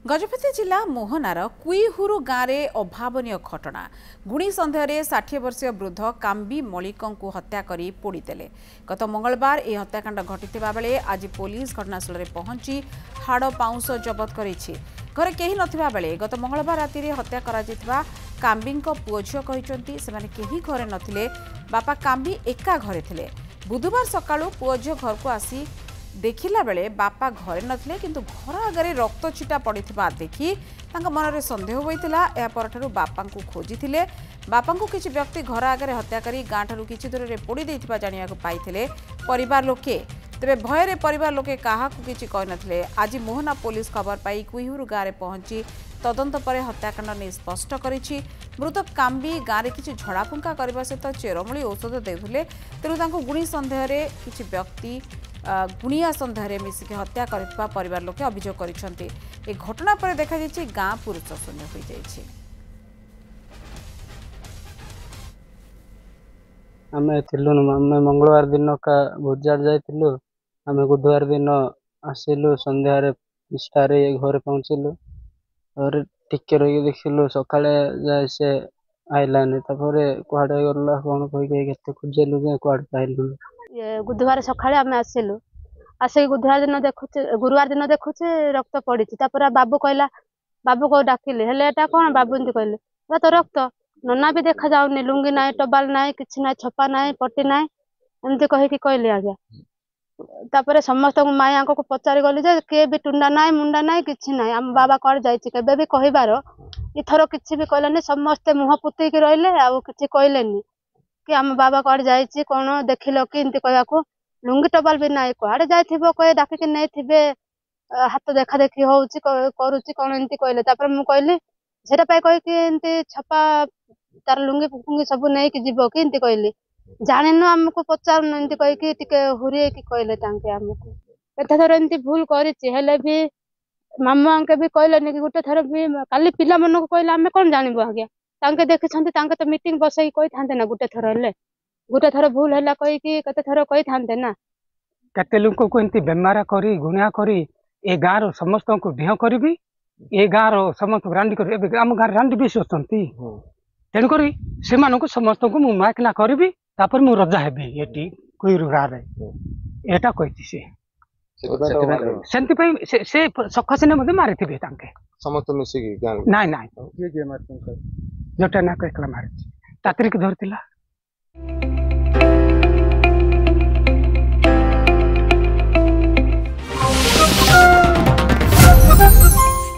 गजपति जिला मोहनार कुईहुरु गाँव में अभावन घटना गुणी सन्देह 60 वर्षीय वृद्ध काम्बी मलिक को हत्या कर पोड़ीदेले। गत मंगलवार यह हत्याकांड घटी बेले आज पुलिस घटनास्थल में पहुंची हाड़ पाउंस जबत कर घरे कहीं नथिबा बेले गत मंगलवार राति हत्या करा काम्बी पुओ झील कहीं घरे नथिले। बापा काम्बी एका घरे थिले। बुधवार सकाळु पुओ झील घर को आसी देखिला बेले बापा घरे नथिले किंतु घर आगे रक्त छिटा पड़िथिबा देखि तांका मनरे संदेह होइतिला। या परठारु बापा को खोजिथिले। बापा को किछि व्यक्ति घर आगे हत्या करी गाँ ठारु किछि दूर में पोड़ी देइथिबा जानियाको पाइथिले परिवार लोके। तेबे भୟରେ परिवार लोके काहाकु किछि कहि नथिले। आज मोहना पुलिस खबर पाई कुईहुरु गाँव में पहुंची तदंत पर हत्याकांड नहीं स्पष्ट करिछि। मृतक काम्बी गाँव में किछि झड़ाफुंका करबा सहित चेरमूली औषध देउथिले। तेणु तांको गुणी सन्देह किछि व्यक्ति गुणिया सन्देह मिसिक हत्या कर परिवार लोके अभियोग करिसेंति। ए घटना पर देखा जायछि गाँ पुरुष शून्य हो जायछि। आमे थिलु आमे मंगलवार दिन का भोजार जाइथिलु। आमे बुधवार दिन आसिलु संध्यारे निष्ठारे घर पहुंचिलु और टिके रही देखिलु सकाळे जाय से आइलाने तापरे कुआडे गल्ला कोन कहि केते खुजेलु जे कुआडे पाइलु। ये बुधवार सकाळे आमे आसिलु आसे बुधवार दिन देखुचे गुरुवार दिन देखुचे रक्त पड़िछि। तापर बाबू कहला बाबू को डाकिले हेले एटा कोन बाबू एंती कहले तो रक्त नन्ना भी देखा जाउनी लुंगी नाय टबाल नाय किछि नाय छपा नाय पट्टी नाय एमती कहि कि कहले आज्ञा। तापर समस्त माया को पचारि गली जे के भी टुंडा नाय मुंडा नाय किछि नाय आम बाबा कड़ जायछि केबे भी कहिबार इथरो किछि भी कहलेनी। समस्त मुह पुती कि रहले आ किछि कहलेनी कि आम बाबा कड़ जायछि कोन देखिलो कि एंती कहयाको लुंगी टबाल भी नाय कुआडे जायथिबो कहे डाकिके नै थिबे हाथ देखा देखी होउछि करूछि कोन एंती कहले। तापर मु कहली सेटा पाई कहि कि एंती छपा तार लुंगी फुंगी सब नहीं कि जीवो कि एंती कहली जानिनु हमको पचार एंती कहि कि टिके हुरिए कि कहले तांके हमको एथा थर एंती भूल करिछि। हेले भी मामा अंके भी कहलेनी कि गुटे थर भी काली पिला मन को कहले हमें कोन जानिबो आज्ञा तांके देखिछन्ति तांके तो मीटिंग बसई कहि थांते ना गुटे थर हेले गुटे थर भूल हैला कहि कि कते थर कहि थांते ना। कते लोक को एंती बेमारा करी गुणिया करी ए गाँव रो समस्त को ढेह करबी ए गाँव रो समस्त रांडी कर एबे हम गाँव रांडी भी सोचंती तेन करी से मानको समस्त को मु माइकला करबी तापर मु रजा हेबी एटी कुईरु गाँव रे एटा कहिति से सेंति पई से सखसने मध्ये मारिथिबे तांके समस्त मिसिकी गाँव नाय नाय के मारथन जटा ना कहला मारिथि तात्रिक धरतिला।